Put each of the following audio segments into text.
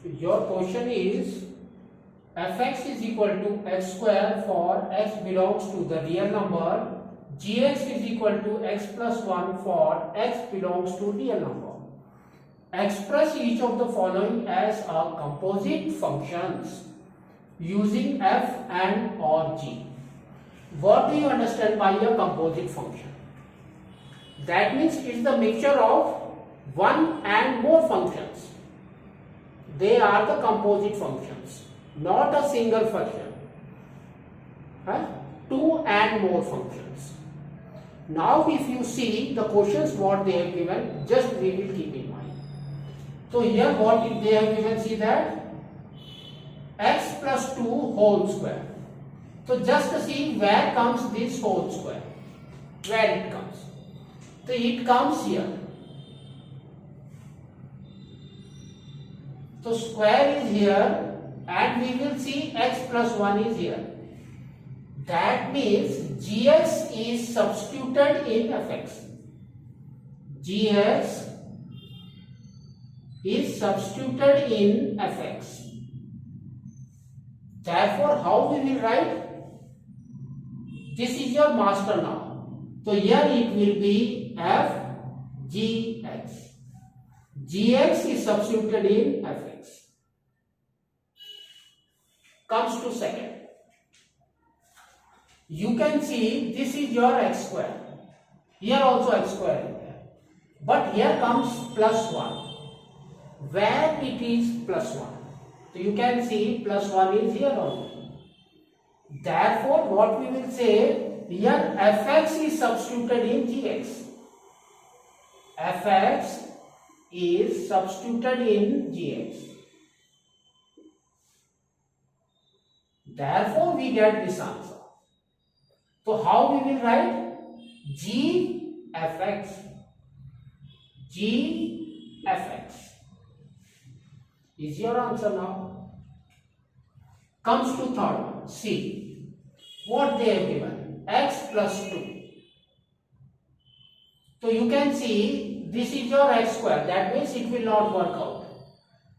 Your question is fx is equal to x square for x belongs to the real number, gx is equal to x plus 1 for x belongs to real number. Express each of the following as a composite functions using f and or g. What do you understand by a composite function? That means it's the mixture of one and more functions. They are the composite functions, not a single function. Two and more functions. Now if you see the questions what they have given, just we will keep in mind. So here what they have given, see that x plus 2 whole square. So just to see where comes this whole square, where it comes. So it comes here. So square is here and we will see x plus 1 is here. That means gx is substituted in fx. Gx is substituted in fx. Therefore, how we will write? This is your master now. So here it will be f gx. Gx is substituted in fx. Comes to second. You can see this is your x square. Here also x square is there. But here comes plus 1. Where it is plus 1. So you can see plus 1 is here also. Therefore, what we will say, here fx is substituted in gx. Fx is substituted in gx. Therefore, we get this answer. So, how we will write? G fx. G fx is your answer now. Comes to third one. See what they have given. X plus 2. So, you can see this is your x square. That means it will not work out.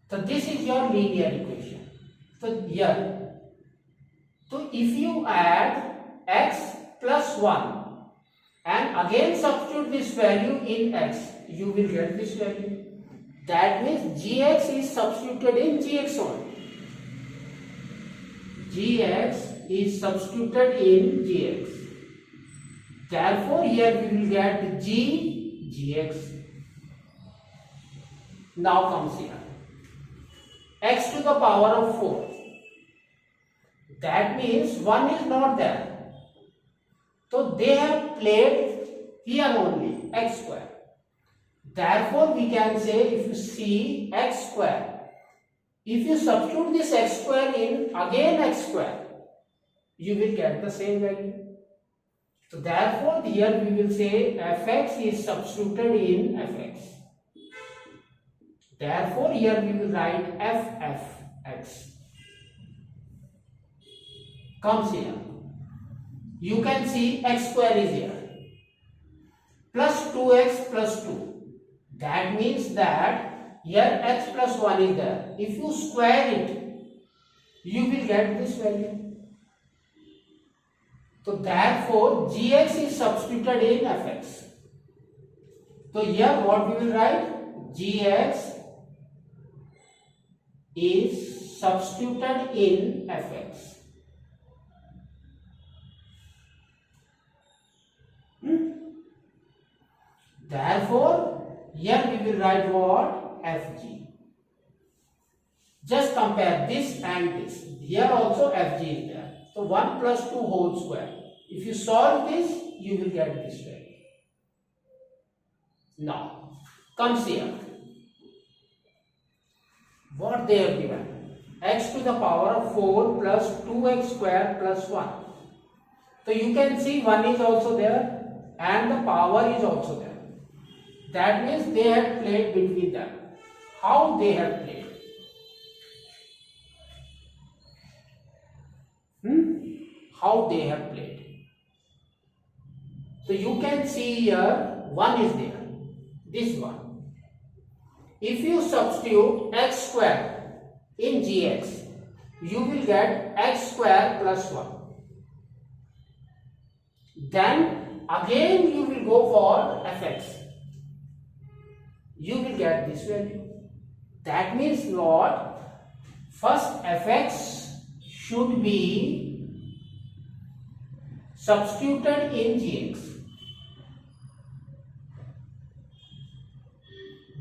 So, this is your linear equation. So, here. So, if you add x plus 1 and again substitute this value in x, you will get this value. That means gx is substituted in gx only. Gx is substituted in gx. Therefore, here we will get gx. Now comes here. X to the power of 4. That means 1 is not there. So they have played here only x square. Therefore, we can say if you see x square, if you substitute this x square in again x square, you will get the same value. So therefore, here we will say fx is substituted in fx. Therefore, here we will write ffx. Comes here. You can see x square is here. Plus 2x plus 2. That means that here x plus 1 is there. If you square it, you will get this value. So therefore, gx is substituted in fx. So here what we will write? Gx is substituted in fx. Therefore, here we will write what? Fg. Just compare this and this. Here also Fg is there. So 1 plus 2 whole square. If you solve this, you will get this value. Now, comes here. What they have given? X to the power of 4 plus 2x square plus 1. So you can see 1 is also there and the power is also there. That means they have played between them. How they have played? How they have played? So you can see here 1 is there. This one. If you substitute x square in gx, you will get x square plus 1. Then again you will go for fx. You will get this value. That means Lord, first fx should be substituted in gx.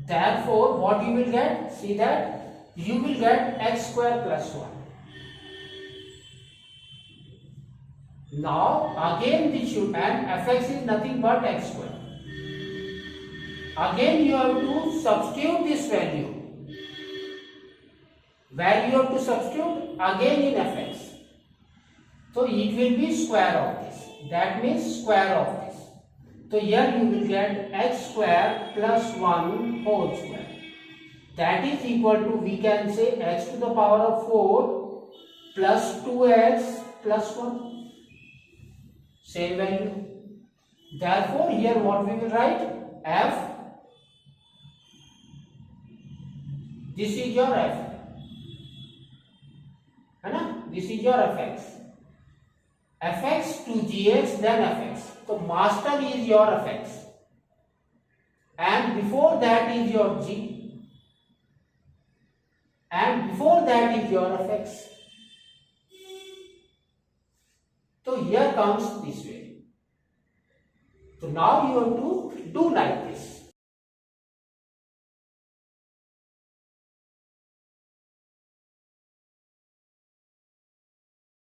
Therefore, what you will get? See that you will get x square plus 1. Now again this should, and fx is nothing but x square. Again you have to substitute this value. Where you have to substitute? Again in fx. So it will be square of this. That means square of this. So here you will get x square plus 1 whole square. That is equal to, we can say, x to the power of 4 plus 2x plus 1. Same value. Therefore, here what we will write? F. This is your f. This is your fx. Fx to gx, then fx. So master is your fx. And before that is your g. And before that is your fx. So here comes this way. So now you have to do like this.